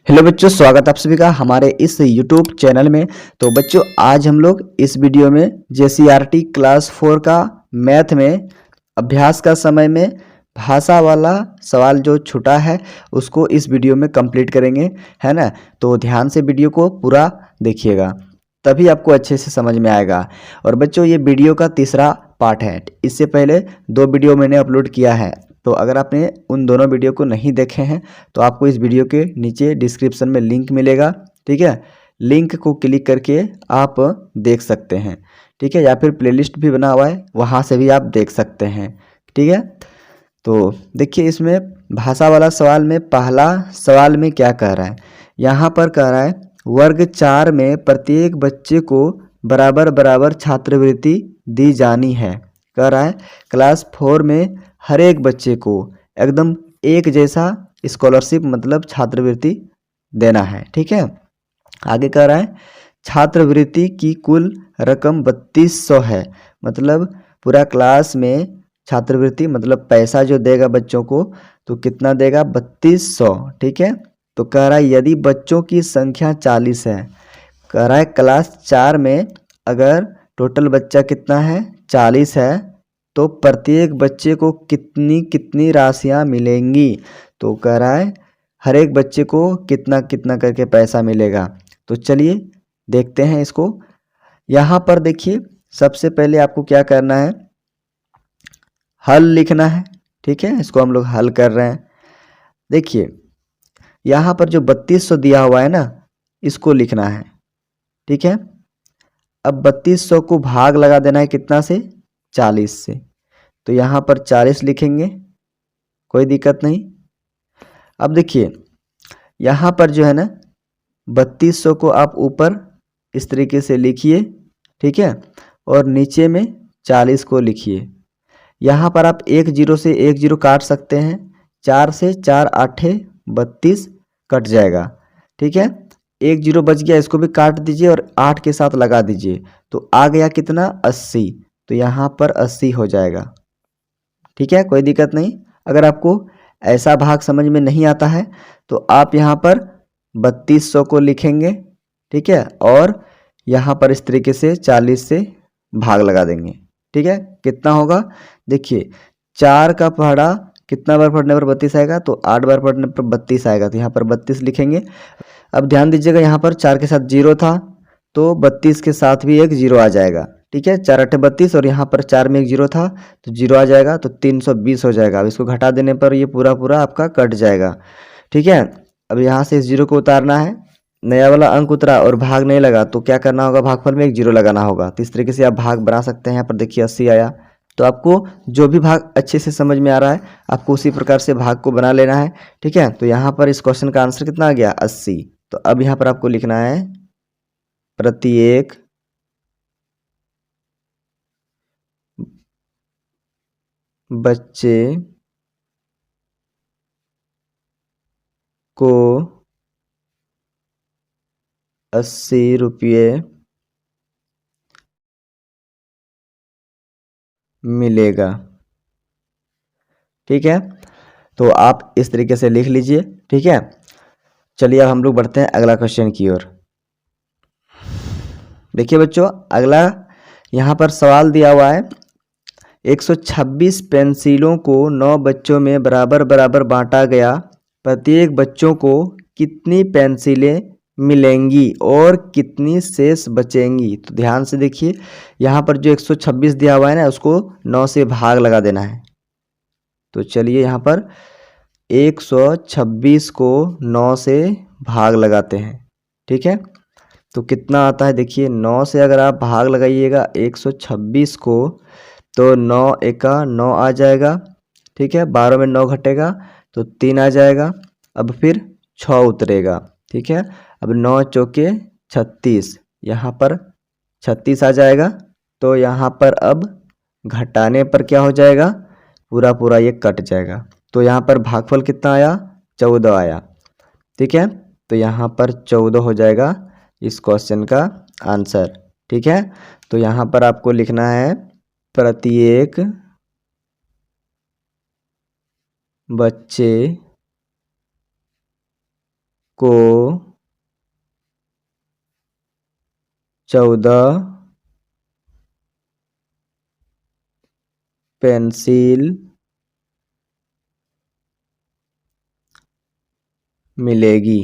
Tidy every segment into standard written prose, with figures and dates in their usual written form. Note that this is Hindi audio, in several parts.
हेलो बच्चों, स्वागत आप सभी का हमारे इस YouTube चैनल में। तो बच्चों, आज हम लोग इस वीडियो में JCRT क्लास 4 का मैथ में अभ्यास का समय में भाषा वाला सवाल जो छूटा है उसको इस वीडियो में कंप्लीट करेंगे, है ना। तो ध्यान से वीडियो को पूरा देखिएगा, तभी आपको अच्छे से समझ में आएगा। और बच्चों, ये वीडियो का तीसरा पार्ट है। इससे पहले 2 वीडियो मैंने अपलोड किया है, तो अगर आपने उन दोनों वीडियो को नहीं देखे हैं तो आपको इस वीडियो के नीचे डिस्क्रिप्शन में लिंक मिलेगा, ठीक है। लिंक को क्लिक करके आप देख सकते हैं, ठीक है, या फिर प्लेलिस्ट भी बना हुआ है, वहाँ से भी आप देख सकते हैं, ठीक है। तो देखिए, इसमें भाषा वाला सवाल में पहला सवाल में क्या कह रहा है। यहाँ पर कह रहा है वर्ग 4 में प्रत्येक बच्चे को बराबर बराबर छात्रवृत्ति दी जानी है। कह रहा है क्लास 4 में हर एक बच्चे को एकदम एक जैसा स्कॉलरशिप मतलब छात्रवृत्ति देना है, ठीक है। आगे कह रहा है छात्रवृत्ति की कुल रकम 3200 है। मतलब पूरा क्लास में छात्रवृत्ति मतलब पैसा जो देगा बच्चों को, तो कितना देगा, 3200, ठीक है। तो कह रहा है यदि बच्चों की संख्या 40 है। कह रहा है क्लास 4 में अगर टोटल बच्चा कितना है, 40 है, तो प्रत्येक बच्चे को कितनी कितनी राशियां मिलेंगी। तो कह रहा है हर एक बच्चे को कितना कितना करके पैसा मिलेगा। तो चलिए देखते हैं इसको। यहाँ पर देखिए, सबसे पहले आपको क्या करना है, हल लिखना है, ठीक है। इसको हम लोग हल कर रहे हैं। देखिए यहाँ पर जो 3200 दिया हुआ है ना, इसको लिखना है, ठीक है। अब 3200 को भाग लगा देना है कितना से, 40 से। तो यहाँ पर 40 लिखेंगे, कोई दिक्कत नहीं। अब देखिए यहाँ पर जो है ना 3200 को आप ऊपर इस तरीके से लिखिए, ठीक है, और नीचे में 40 को लिखिए। यहाँ पर आप एक जीरो से एक जीरो काट सकते हैं, 4 से 4 आठे 32 कट जाएगा, ठीक है। एक जीरो बच गया, इसको भी काट दीजिए और 8 के साथ लगा दीजिए, तो आ गया कितना, 80। तो यहाँ पर 80 हो जाएगा, ठीक है, कोई दिक्कत नहीं। अगर आपको ऐसा भाग समझ में नहीं आता है तो आप यहाँ पर 3200 को लिखेंगे, ठीक है, और यहाँ पर इस तरीके से 40 से भाग लगा देंगे, ठीक है। कितना होगा, देखिए 4 का पहाड़ा कितना बार पढ़ने पर 32 आएगा, तो 8 बार पढ़ने पर 32 आएगा, तो यहाँ पर 32 लिखेंगे। अब ध्यान दीजिएगा यहाँ पर 4 के साथ जीरो था, तो 32 के साथ भी एक जीरो आ जाएगा, ठीक है। 4 8 32 और यहाँ पर 4 में एक जीरो था तो जीरो आ जाएगा, तो 320 हो जाएगा। अब इसको घटा देने पर ये पूरा पूरा आपका कट जाएगा, ठीक है। अब यहाँ से इस जीरो को उतारना है, नया वाला अंक उतरा और भाग नहीं लगा, तो क्या करना होगा, भागफल में एक जीरो लगाना होगा। तो इस तरीके से आप भाग बना सकते हैं। यहाँ पर देखिए 80 आया। तो आपको जो भी भाग अच्छे से समझ में आ रहा है आपको उसी प्रकार से भाग को बना लेना है, ठीक है। तो यहाँ पर इस क्वेश्चन का आंसर कितना आ गया, 80। तो अब यहाँ पर आपको लिखना है प्रत्येक बच्चे को 80 रुपये मिलेगा, ठीक है। तो आप इस तरीके से लिख लीजिए, ठीक है। चलिए अब हम लोग बढ़ते हैं अगला क्वेश्चन की ओर। देखिए बच्चों, अगला यहाँ पर सवाल दिया हुआ है 126 पेंसिलों को 9 बच्चों में बराबर बराबर बांटा गया, प्रत्येक बच्चों को कितनी पेंसिलें मिलेंगी और कितनी शेष बचेंगी। तो ध्यान से देखिए, यहाँ पर जो 126 दिया हुआ है ना, उसको 9 से भाग लगा देना है। तो चलिए यहाँ पर 126 को 9 से भाग लगाते हैं, ठीक है। तो कितना आता है, देखिए 9 से अगर आप भाग लगाइएगा 126 को, तो 9 एका 9 आ जाएगा, ठीक है। 12 में 9 घटेगा तो 3 आ जाएगा। अब फिर 6 उतरेगा, ठीक है। अब 9 चौके 36, यहाँ पर 36 आ जाएगा। तो यहाँ पर अब घटाने पर क्या हो जाएगा, पूरा पूरा ये कट जाएगा। तो यहाँ पर भागफल कितना आया, 14 आया, ठीक है। तो यहाँ पर 14 हो जाएगा इस क्वेश्चन का आंसर, ठीक है। तो यहाँ पर आपको लिखना है प्रत्येक बच्चे को 14 पेंसिल मिलेगी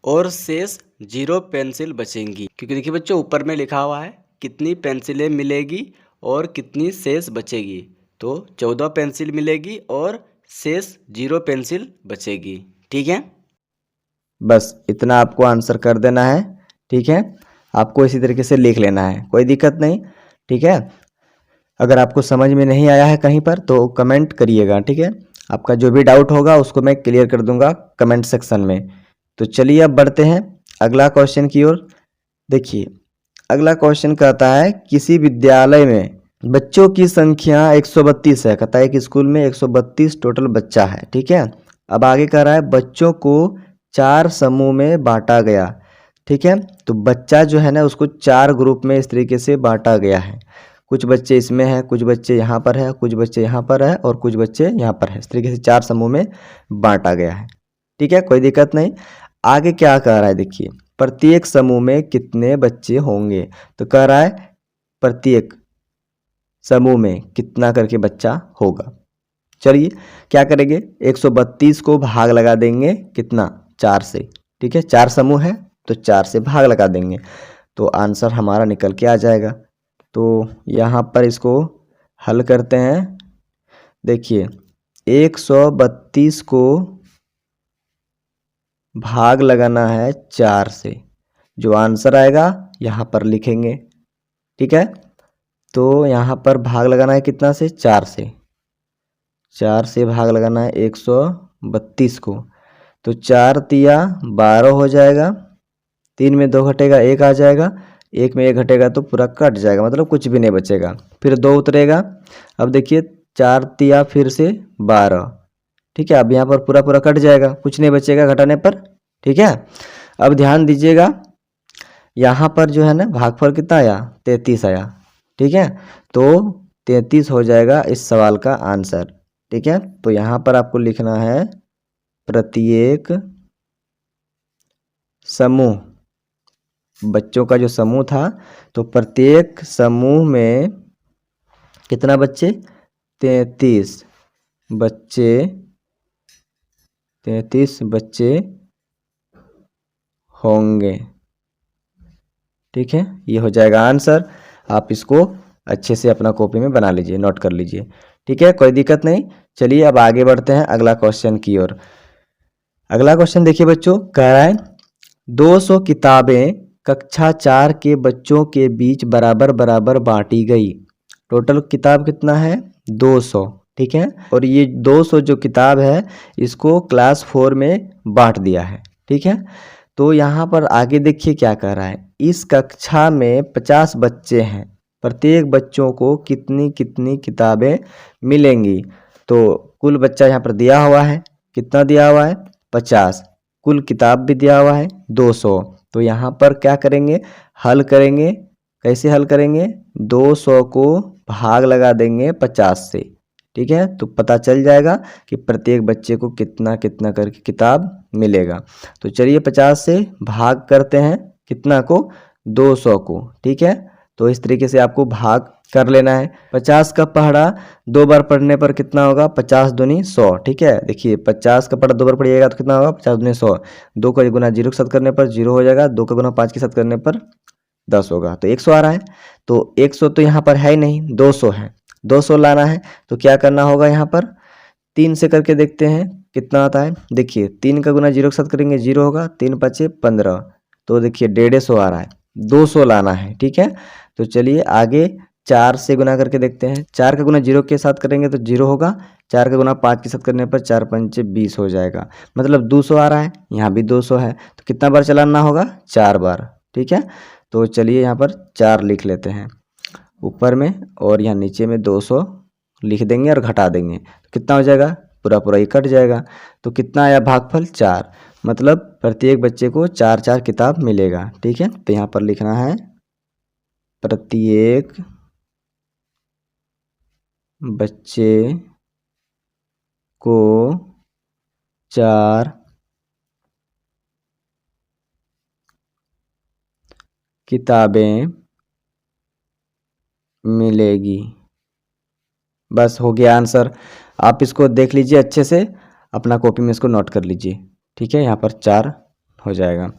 और शेष 0 पेंसिल बचेंगी। क्योंकि देखिए बच्चों ऊपर में लिखा हुआ है कितनी पेंसिलें मिलेगी और कितनी शेष बचेगी। तो 14 पेंसिल मिलेगी और शेष 0 पेंसिल बचेगी। ठीक है, बस इतना आपको आंसर कर देना है। ठीक है, आपको इसी तरीके से लिख लेना है, कोई दिक्कत नहीं। ठीक है, अगर आपको समझ में नहीं आया है कहीं पर तो कमेंट करिएगा। ठीक है, आपका जो भी डाउट होगा उसको मैं क्लियर कर दूंगा कमेंट सेक्शन में। तो चलिए अब बढ़ते हैं अगला क्वेश्चन की ओर। देखिए अगला क्वेश्चन कहता है किसी विद्यालय में बच्चों की संख्या 132 है। कहता है कि स्कूल में 132 टोटल बच्चा है। ठीक है, अब आगे कह रहा है बच्चों को 4 समूह में बांटा गया। ठीक है, तो बच्चा जो है ना उसको 4 ग्रुप में इस तरीके से बांटा गया है। कुछ बच्चे इसमें हैं, कुछ बच्चे यहाँ पर है, कुछ बच्चे यहाँ पर है और कुछ बच्चे यहाँ पर है। इस तरीके से 4 समूह में बांटा गया है। ठीक है, कोई दिक्कत नहीं। आगे क्या कह रहा है देखिए, प्रत्येक समूह में कितने बच्चे होंगे। तो कह रहा है प्रत्येक समूह में कितना करके बच्चा होगा। चलिए क्या करेंगे, 132 को भाग लगा देंगे कितना, 4 से। ठीक है, 4 समूह है तो 4 से भाग लगा देंगे तो आंसर हमारा निकल के आ जाएगा। तो यहाँ पर इसको हल करते हैं। देखिए 132 को भाग लगाना है 4 से, जो आंसर आएगा यहाँ पर लिखेंगे। ठीक है, तो यहाँ पर भाग लगाना है कितना से, 4 से। 4 से भाग लगाना है 132 को, तो 4 तिया 12 हो जाएगा। 3 में 2 घटेगा 1 आ जाएगा, 1 में 1 घटेगा तो पूरा कट जाएगा, मतलब कुछ भी नहीं बचेगा। फिर 2 उतरेगा। अब देखिए 4 तिया फिर से 12। ठीक है, अब यहाँ पर पूरा पूरा कट जाएगा, कुछ नहीं बचेगा घटाने पर। ठीक है, अब ध्यान दीजिएगा यहाँ पर जो है ना भागफल कितना आया, 33 आया। ठीक है, तो 33 हो जाएगा इस सवाल का आंसर। ठीक है, तो यहाँ पर आपको लिखना है प्रत्येक समूह, बच्चों का जो समूह था तो प्रत्येक समूह में कितना बच्चे, 33 बच्चे, 33 बच्चे होंगे। ठीक है, ये हो जाएगा आंसर। आप इसको अच्छे से अपना कॉपी में बना लीजिए, नोट कर लीजिए। ठीक है, कोई दिक्कत नहीं। चलिए अब आगे बढ़ते हैं अगला क्वेश्चन की ओर। अगला क्वेश्चन देखिए बच्चों, कह रहा है 200 किताबें कक्षा 4 के बच्चों के बीच बराबर बराबर बांटी गई। टोटल किताब कितना है, 200। ठीक है, और ये 200 जो किताब है इसको क्लास 4 में बांट दिया है। ठीक है, तो यहाँ पर आगे देखिए क्या कह रहा है, इस कक्षा में 50 बच्चे हैं, प्रत्येक बच्चों को कितनी कितनी किताबें मिलेंगी। तो कुल बच्चा यहाँ पर दिया हुआ है, कितना दिया हुआ है, 50। कुल किताब भी दिया हुआ है 200। तो यहाँ पर क्या करेंगे, हल करेंगे। कैसे हल करेंगे, 200 को भाग लगा देंगे 50 से। ठीक है, तो पता चल जाएगा कि प्रत्येक बच्चे को कितना कितना करके किताब मिलेगा। तो चलिए 50 से भाग करते हैं कितना को, 200 को। ठीक है, तो इस तरीके से आपको भाग कर लेना है। 50 का पहाड़ा 2 बार पढ़ने पर कितना होगा, 50 दूनी 100। ठीक है, देखिए 50 का पहाड़ा 2 बार पढ़िएगा तो कितना होगा, 50 दूनी 100। 2 का गुना 0 के साथ करने पर 0 हो जाएगा, 2 का गुना 5 के साथ करने पर 10 होगा, तो 100 आ रहा है। तो 100 तो यहाँ पर है ही नहीं, 200 है, 200 लाना है। तो क्या करना होगा, यहाँ पर 3 से करके देखते हैं कितना आता है। देखिए 3 का गुना 0 के साथ करेंगे 0 होगा, 3 5 15, तो देखिए 150 आ रहा है, 200 लाना है। ठीक है, तो चलिए आगे 4 से गुना करके देखते हैं। 4 का गुना 0 के साथ करेंगे तो 0 होगा, 4 का गुना 5 के साथ करने पर 4 पंचे 20 हो जाएगा, मतलब 200 आ रहा है। यहाँ भी 200 है, तो कितना बार चलाना होगा, 4 बार। ठीक है, तो चलिए यहाँ पर 4 लिख लेते हैं ऊपर में और यहाँ नीचे में 200 लिख देंगे और घटा देंगे तो कितना हो जाएगा, पूरा पूरा ही कट जाएगा। तो कितना आया भागफल, 4, मतलब प्रत्येक बच्चे को 4 4 किताब मिलेगा। ठीक है, तो यहाँ पर लिखना है प्रत्येक बच्चे को 4 किताबें मिलेगी। बस हो गया आंसर। आप इसको देख लीजिए अच्छे से, अपना कॉपी में इसको नोट कर लीजिए। ठीक है, यहाँ पर 4 हो जाएगा।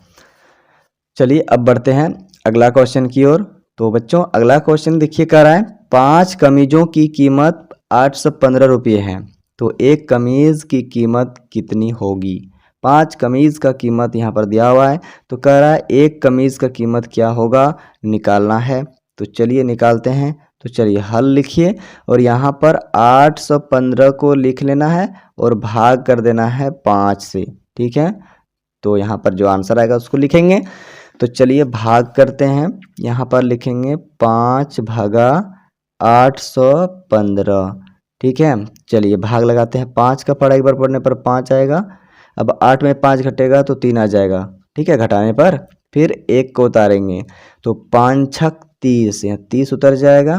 चलिए अब बढ़ते हैं अगला क्वेश्चन की ओर। तो बच्चों अगला क्वेश्चन देखिए कह रहा है 5 कमीजों की कीमत 815 रुपये है, तो एक कमीज की कीमत कितनी होगी। 5 कमीज का कीमत यहाँ पर दिया हुआ है, तो कह रहा है एक कमीज का कीमत क्या होगा, निकालना है। तो चलिए निकालते हैं। तो चलिए हल लिखिए और यहाँ पर 815 को लिख लेना है और भाग कर देना है 5 से। ठीक है, तो यहाँ पर जो आंसर आएगा उसको लिखेंगे। तो चलिए भाग करते हैं, यहाँ पर लिखेंगे 5 भागा 815। ठीक है, चलिए भाग लगाते हैं। 5 का पढ़ा एक बार पढ़ने पर 5 आएगा। अब 8 में 5 घटेगा तो 3 आ जाएगा। ठीक है, घटाने पर फिर 1 को उतारेंगे तो 5 छक 30, यहाँ 30 उतर जाएगा,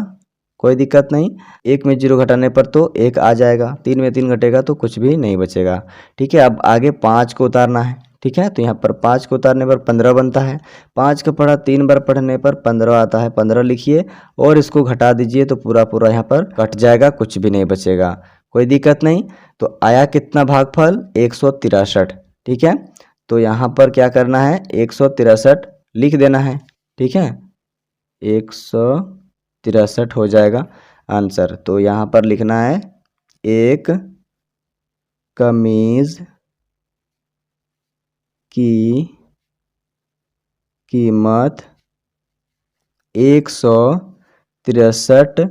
कोई दिक्कत नहीं। 1 में 0 घटाने पर तो 1 आ जाएगा। 3 में 3 घटेगा तो कुछ भी नहीं बचेगा। ठीक है, अब आगे 5 को उतारना है। ठीक है, तो यहाँ पर 5 को उतारने पर 15 बनता है। 5 का पढ़ा 3 बार पढ़ने पर 15 आता है, 15 लिखिए और इसको घटा दीजिए तो पूरा पूरा यहाँ पर कट जाएगा, कुछ भी नहीं बचेगा, कोई दिक्कत नहीं। तो आया कितना भागफल, 163। ठीक है, तो यहाँ पर क्या करना है, 163 लिख देना है। ठीक है, 163 हो जाएगा आंसर। तो यहाँ पर लिखना है एक कमीज की कीमत 163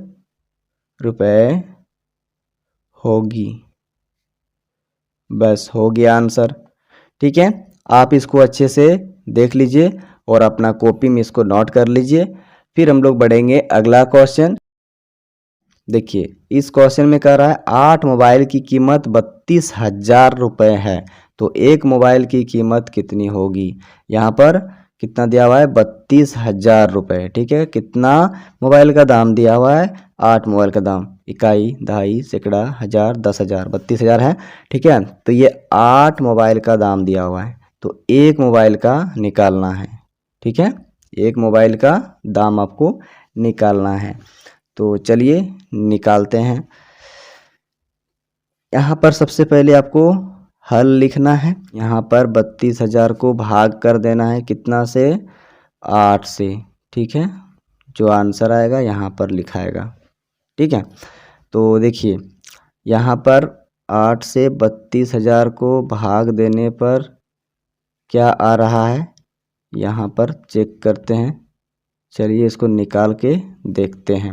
रुपये होगी। बस हो गया आंसर। ठीक है, आप इसको अच्छे से देख लीजिए और अपना कॉपी में इसको नोट कर लीजिए। फिर हम लोग बढ़ेंगे अगला क्वेश्चन। देखिए इस क्वेश्चन में कह रहा है 8 मोबाइल की कीमत 32,000 रुपये है, तो एक मोबाइल की कीमत कितनी होगी। यहाँ पर कितना दिया हुआ है, 32,000 रुपये। ठीक है, कितना मोबाइल का दाम दिया हुआ है, 8 मोबाइल का दाम, इकाई, दहाई, सैकड़ा, हज़ार, 10,000, 32,000 है। ठीक है, तो ये 8 मोबाइल का दाम दिया हुआ है, तो एक मोबाइल का निकालना है। ठीक है, एक मोबाइल का दाम आपको निकालना है। तो चलिए निकालते हैं। यहाँ पर सबसे पहले आपको हल लिखना है। यहाँ पर 32,000 को भाग कर देना है कितना से, 8 से। ठीक है, जो आंसर आएगा यहाँ पर लिखाएगा। ठीक है, तो देखिए यहाँ पर 8 से 32,000 को भाग देने पर क्या आ रहा है, यहाँ पर चेक करते हैं। चलिए इसको निकाल के देखते हैं।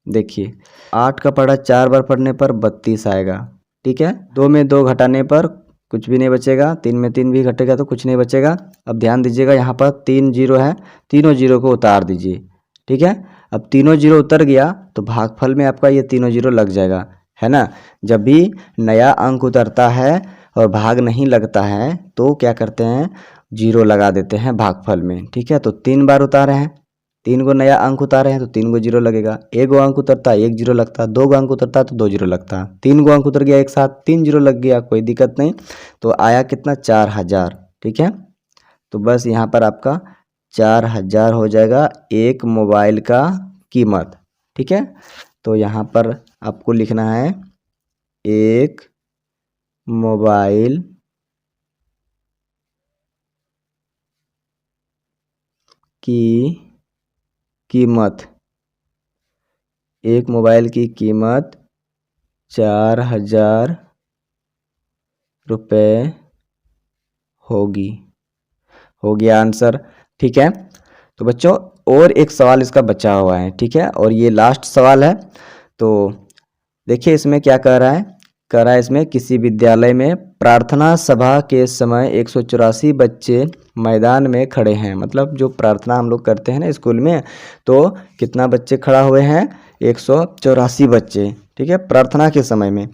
देखिए 8 का पढ़ा 4 बार पढ़ने पर 32 आएगा। ठीक है, 2 में 2 घटाने पर कुछ भी नहीं बचेगा, 3 में 3 भी घटेगा तो कुछ नहीं बचेगा। अब ध्यान दीजिएगा यहाँ पर 3 जीरो है, तीनों जीरो को उतार दीजिए। ठीक है, अब तीनों जीरो उतर गया तो भागफल में आपका ये तीनों जीरो लग जाएगा, है ना। जब भी नया अंक उतरता है और भाग नहीं लगता है तो क्या करते हैं, जीरो लगा देते हैं भागफल में। ठीक है, तो 3 बार उतारे हैं, 3 गो नया अंक उतारे हैं तो 3 गो जीरो लगेगा। 1 गो अंक उतरता है 1 जीरो लगता है, 2 गो अंक उतरता है तो 2 जीरो लगता है, 3 गो अंक उतर गया एक साथ 3 जीरो लग गया, कोई दिक्कत नहीं। तो आया कितना, 4,000। ठीक है, तो बस यहाँ पर आपका 4,000 हो जाएगा एक मोबाइल का कीमत। ठीक है, तो यहाँ पर आपको लिखना है एक मोबाइल की कीमत, एक मोबाइल की कीमत 4,000 रुपये होगी। हो गया आंसर। ठीक है, तो बच्चों और एक सवाल इसका बचा हुआ है। ठीक है, और ये लास्ट सवाल है। तो देखिए इसमें क्या कह रहा है, कह रहा है इसमें किसी विद्यालय में प्रार्थना सभा के समय 184 बच्चे मैदान में खड़े हैं। मतलब जो प्रार्थना हम लोग करते हैं ना स्कूल में, तो कितना बच्चे खड़ा हुए हैं, 184 बच्चे। ठीक है, प्रार्थना के समय में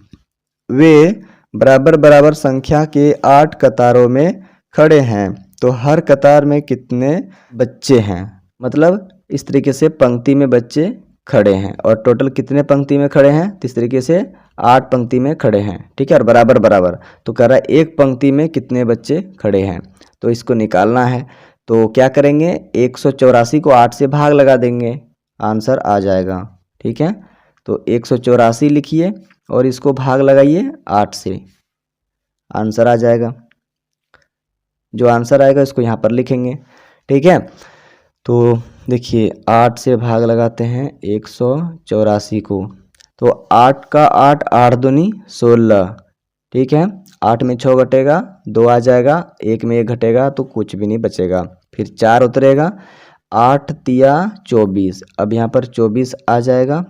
वे बराबर बराबर संख्या के 8 कतारों में खड़े हैं, तो हर कतार में कितने बच्चे हैं। मतलब इस तरीके से पंक्ति में बच्चे खड़े हैं और टोटल कितने पंक्ति में खड़े हैं, तो इस तरीके से 8 पंक्ति में खड़े हैं। ठीक है, और बराबर बराबर, तो कह रहा है एक पंक्ति में कितने बच्चे खड़े हैं, तो इसको निकालना है। तो क्या करेंगे, 184 को 8 से भाग लगा देंगे, आंसर आ जाएगा। ठीक है, तो 184 लिखिए और इसको भाग लगाइए 8 से, आंसर आ जाएगा। जो आंसर आएगा इसको यहाँ पर लिखेंगे। ठीक है, तो देखिए 8 से भाग लगाते हैं 184 को, तो 8 का 8, 8 दूनी 16। ठीक है, 8 में 6 घटेगा 2 आ जाएगा, 1 में 1 घटेगा तो कुछ भी नहीं बचेगा, फिर 4 उतरेगा, 8 तिया 24, अब यहाँ पर 24 आ जाएगा,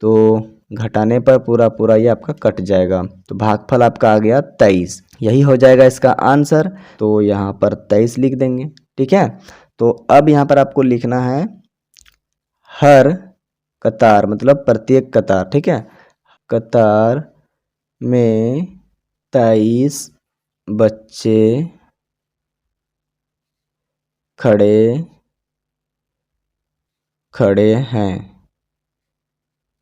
तो घटाने पर पूरा पूरा ये आपका कट जाएगा, तो भागफल आपका आ गया 23। यही हो जाएगा इसका आंसर, तो यहाँ पर 23 लिख देंगे। ठीक है, तो अब यहाँ पर आपको लिखना है हर कतार, मतलब प्रत्येक कतार। ठीक है, कतार में 23 बच्चे खड़े हैं।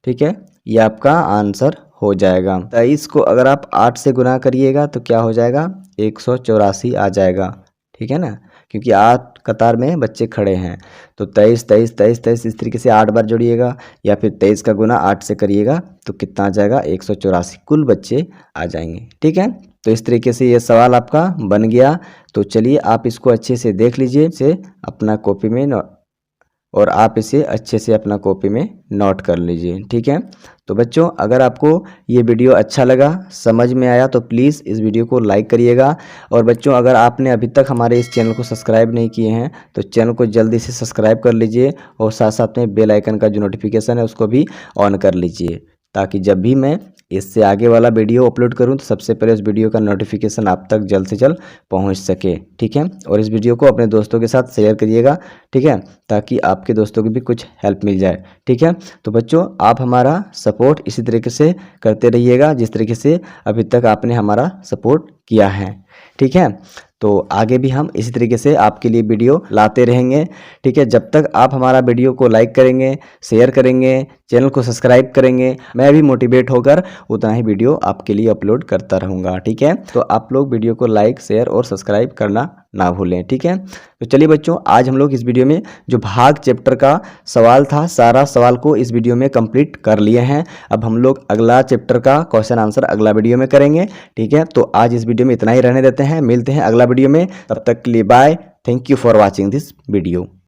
ठीक है, ये आपका आंसर हो जाएगा। 23 को अगर आप 8 से गुना करिएगा तो क्या हो जाएगा, 184 आ जाएगा। ठीक है ना, क्योंकि 8 कतार में बच्चे खड़े हैं, तो 23 23 23 23 इस तरीके से 8 बार जोड़िएगा, या फिर 23 का गुना 8 से करिएगा तो कितना आ जाएगा, 184 कुल बच्चे आ जाएंगे। ठीक है, तो इस तरीके से ये सवाल आपका बन गया। तो चलिए आप इसको अच्छे से देख लीजिए, इसे अपना कॉपी में और आप इसे अच्छे से अपना कॉपी में नोट कर लीजिए। ठीक है, तो बच्चों अगर आपको ये वीडियो अच्छा लगा, समझ में आया, तो प्लीज़ इस वीडियो को लाइक करिएगा। और बच्चों अगर आपने अभी तक हमारे इस चैनल को सब्सक्राइब नहीं किए हैं तो चैनल को जल्दी से सब्सक्राइब कर लीजिए, और साथ साथ में बेल आइकन का जो नोटिफिकेशन है उसको भी ऑन कर लीजिए, ताकि जब भी मैं इससे आगे वाला वीडियो अपलोड करूं तो सबसे पहले उस वीडियो का नोटिफिकेशन आप तक जल्द से जल्द पहुंच सके। ठीक है, और इस वीडियो को अपने दोस्तों के साथ शेयर करिएगा। ठीक है, ताकि आपके दोस्तों की भी कुछ हेल्प मिल जाए। ठीक है, तो बच्चों आप हमारा सपोर्ट इसी तरीके से करते रहिएगा जिस तरीके से अभी तक आपने हमारा सपोर्ट किया है। ठीक है, तो आगे भी हम इसी तरीके से आपके लिए वीडियो लाते रहेंगे। ठीक है, जब तक आप हमारा वीडियो को लाइक करेंगे, शेयर करेंगे, चैनल को सब्सक्राइब करेंगे, मैं भी मोटिवेट होकर उतना ही वीडियो आपके लिए अपलोड करता रहूँगा। ठीक है, तो आप लोग वीडियो को लाइक, शेयर और सब्सक्राइब करना ना भूलें। ठीक है, तो चलिए बच्चों आज हम लोग इस वीडियो में जो भाग चैप्टर का सवाल था, सारा सवाल को इस वीडियो में कंप्लीट कर लिए हैं। अब हम लोग अगला चैप्टर का क्वेश्चन आंसर अगला वीडियो में करेंगे। ठीक है, तो आज इस वीडियो में इतना ही रहने देते हैं, मिलते हैं अगला वीडियो में, तब तक के लिए bye. Thank you for watching this video.